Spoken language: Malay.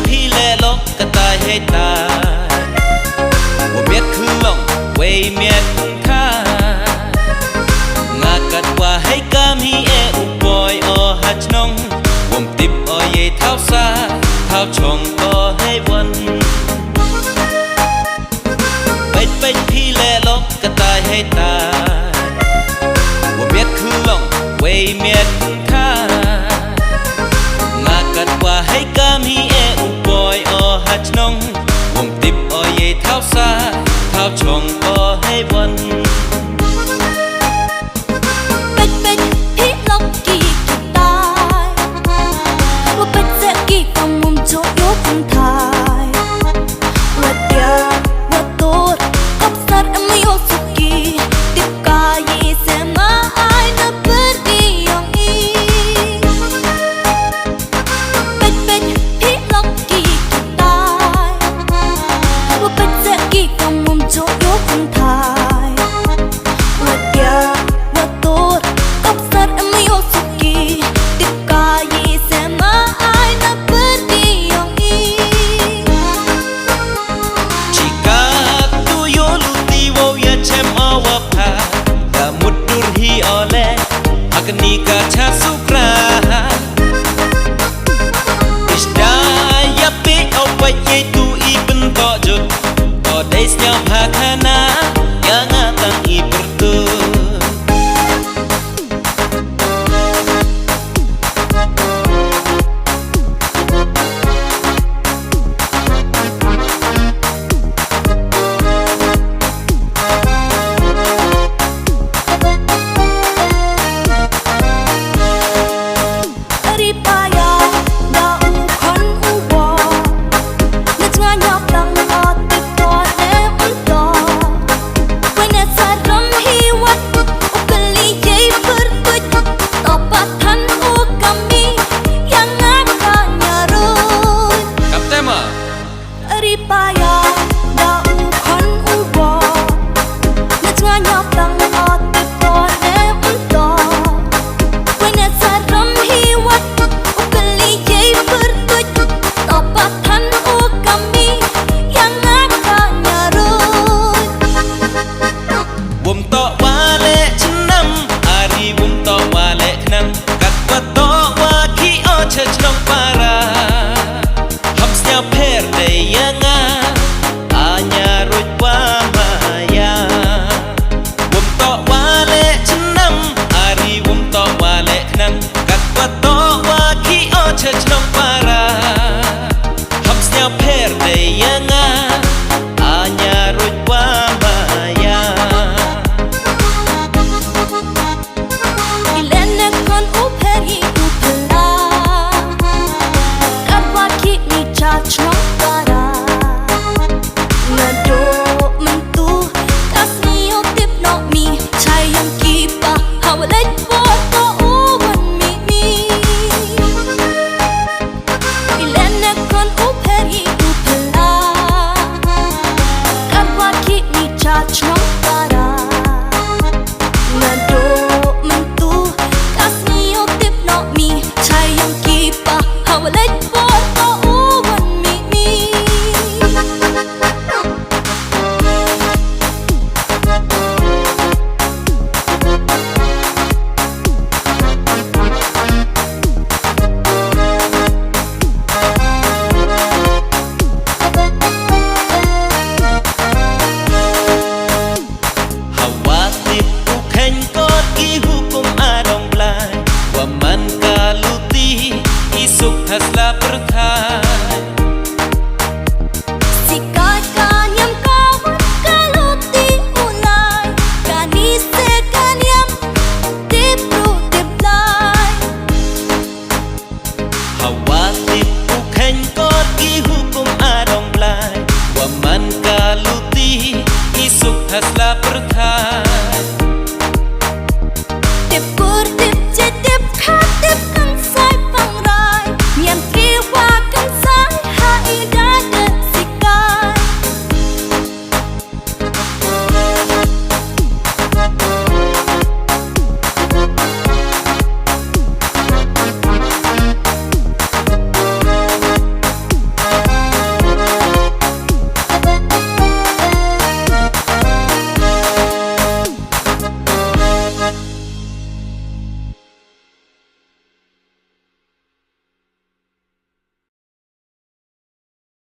พี่แลลกกระตายให้ตายว่าเมียดคือลงเวยเมียดค่างากัดว่าให้กามีเออุปอยอหัดน้องวมติบอเยเท้าซาเท้าชงอให้วันเป็นพี่แลลกกระตายให้ตายว่าเมียดคือลงเวยเมียดค่างากัดว่าให้กามีเออุปอยอหัดน้องวงติบอเยเท้าซาเท้าชงอให้วันเป็นพี่ลกกี่ตายว่าเป็นเจ๊กี่กำมุมโจยกคนไทยว่าเดียวว่าตัวกับสัตว์ไม่ยกสุกี้ติดกายเสมาไอ้นับเป็นดีอย่างนี้เป็นพี่ลกกี่ตายว่าเป็นเจ๊กี่กำมุมโจยกคนไทยว่าเดียวว่าตัวกับสัตว์ไม่ยกสุกี้ติดกายเสมาไอ้นับเป็นดีอย่างนี้ Jika tu yo luti wo ya chem awapa da mudur hi ole agni ka cha sukra Isda ya pe opa ye tu ibn to jut to dais nyam hakana ya ngatang i bertu Ripaya da ukon ubo Nechnga nyaplang otik to unto Wene saram hiwat ukali yay bertuj Topatan ukami yang akan nyarut Kaptema Ripaya da ukon ubo Nechnga nyaplang otik to unto Wene saram hiwat ukali yay bertuj Topatan ukami yang akan nyarut Wum to wale chenam ari wum to wale khnam kat wa to wa ki o che chnong para ham snya pher de yanga anya rut wa maya Wum to wale chenam ari wum to wale khnam kat wa to wa ki o che chnong para ham snya pher de yanga anya rut wa maya Ilene kon uperi upela Kadwa ki ni chachno para Nado mentu kasni o tip no mi Chayam ki pa hawalet boto uwan mi Ilene kon uperi upela Kadwa ki ni chachno para Nado mentu kasni o tip no mi Chayam ki pa hawalet boto uwan mi Hawatip ukhen kot ki hukum adong blai Wa man kaluti isuk hasla perthai